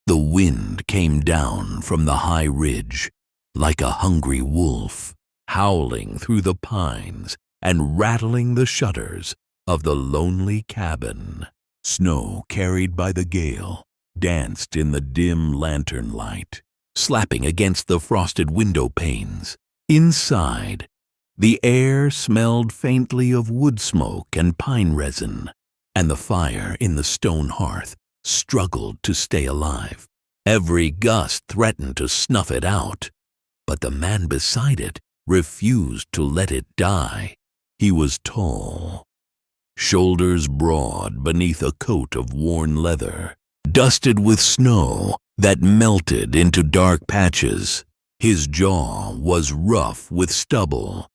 The wind came down from the high ridge like a hungry wolf, howling through the pines and rattling the shutters of the lonely cabin. Snow carried by the gale danced in the dim lantern light, slapping against the frosted window panes. Inside, the air smelled faintly of wood smoke and pine resin, and the fire in the stone hearth struggled to stay alive. Every gust threatened to snuff it out, but the man beside it refused to let it die. He was tall, shoulders broad beneath a coat of worn leather, dusted with snow that melted into dark patches. His jaw was rough with stubble,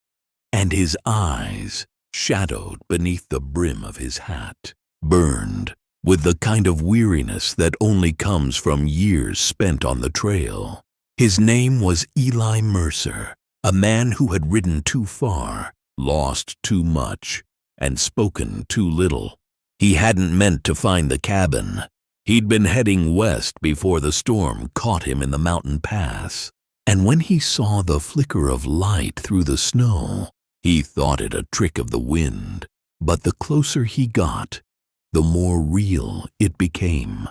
and his eyes, shadowed beneath the brim of his hat, burned with the kind of weariness that only comes from years spent on the trail. His name was Eli Mercer, a man who had ridden too far, lost too much, and spoken too little. He hadn't meant to find the cabin. He'd been heading west before the storm caught him in the mountain pass, and when he saw the flicker of light through the snow, he thought it a trick of the wind. But the closer he got, the more real it became.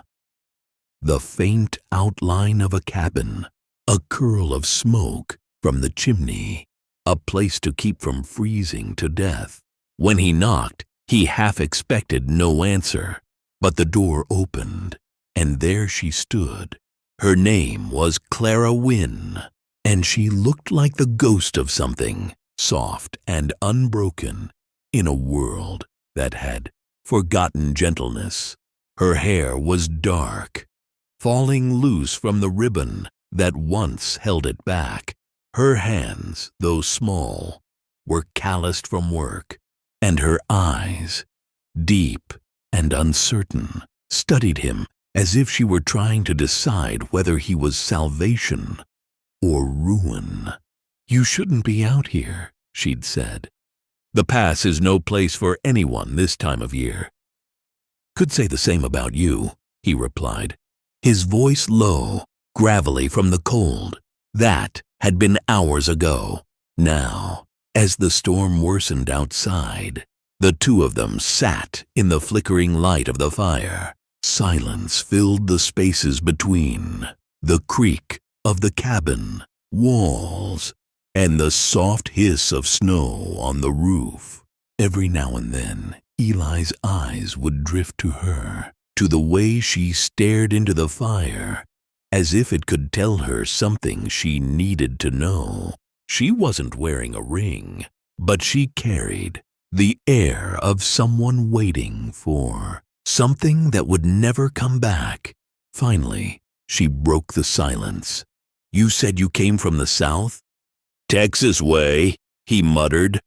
The faint outline of a cabin, a curl of smoke from the chimney, a place to keep from freezing to death. When he knocked, he half expected no answer, but the door opened, and there she stood. Her name was Clara Wynne, and she looked like the ghost of something soft and unbroken in a world that had forgotten gentleness. Her hair was dark, falling loose from the ribbon that once held it back. Her hands, though small, were calloused from work, and her eyes, deep and uncertain, studied him as if she were trying to decide whether he was salvation or ruin. "You shouldn't be out here," she'd said. "The pass is no place for anyone this time of year." "Could say the same about you," he replied, his voice low, gravelly from the cold. That had been hours ago. Now, as the storm worsened outside, the two of them sat in the flickering light of the fire. Silence filled the spaces between, the creak of the cabin walls, and the soft hiss of snow on the roof. Every now and then, Eli's eyes would drift to her, to the way she stared into the fire, as if it could tell her something she needed to know. She wasn't wearing a ring, but she carried the air of someone waiting for something that would never come back. Finally, she broke the silence. "You said you came from the south?" "Texas way," he muttered,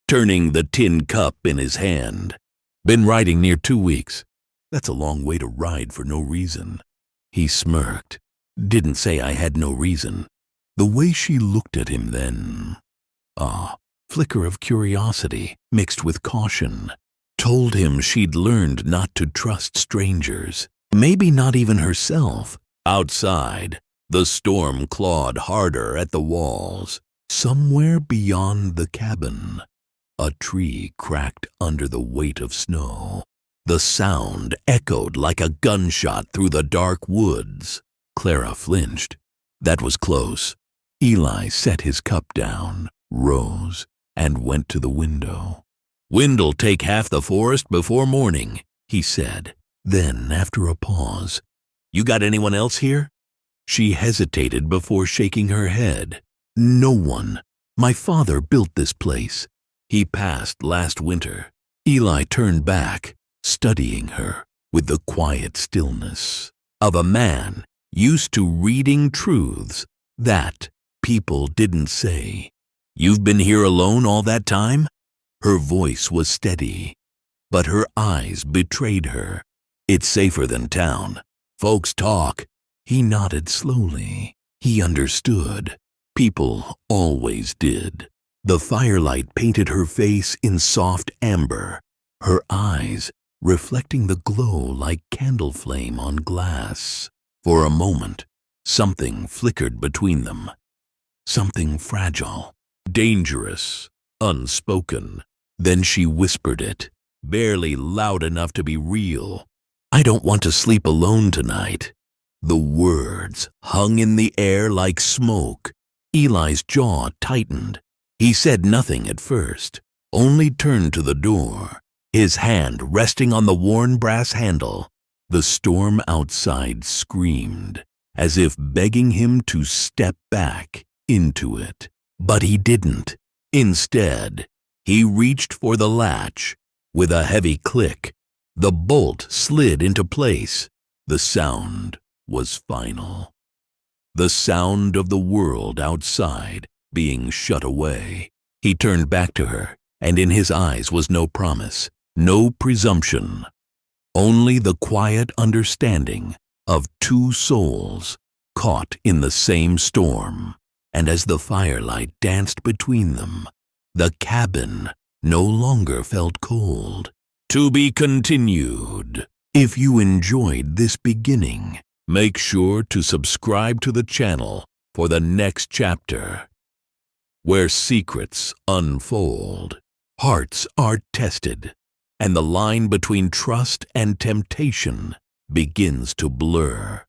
turning the tin cup in his hand. "Been riding near 2 weeks. That's a long way to ride for no reason." He smirked. "Didn't say I had no reason." The way she looked at him then, a flicker of curiosity mixed with caution, told him she'd learned not to trust strangers, maybe not even herself. Outside, the storm clawed harder at the walls. Somewhere beyond the cabin, a tree cracked under the weight of snow. The sound echoed like a gunshot through the dark woods. Clara flinched. That was close. Eli set his cup down, rose, and went to the window. "Wind'll take half the forest before morning," he said. Then, after a pause, "You got anyone else here?" She hesitated before shaking her head. "No one. My father built this place. He passed last winter." Eli turned back, studying her with the quiet stillness of a man used to reading truths that people didn't say. "You've been here alone all that time?" Her voice was steady, but her eyes betrayed her. "It's safer than town. Folks talk." He nodded slowly. He understood. People always did. The firelight painted her face in soft amber, her eyes reflecting the glow like candle flame on glass. For a moment, something flickered between them. Something fragile, dangerous, unspoken. Then she whispered it, barely loud enough to be real. "I don't want to sleep alone tonight." The words hung in the air like smoke. Eli's jaw tightened. He said nothing at first, only turned to the door, his hand resting on the worn brass handle. The storm outside screamed, as if begging him to step back into it. But he didn't. Instead, he reached for the latch. With a heavy click, the bolt slid into place. The sound was final. The sound of the world outside being shut away. He turned back to her, and in his eyes was no promise, no presumption. Only the quiet understanding of two souls caught in the same storm. And as the firelight danced between them, the cabin no longer felt cold. To be continued. If you enjoyed this beginning, make sure to subscribe to the channel for the next chapter, where secrets unfold, hearts are tested, and the line between trust and temptation begins to blur.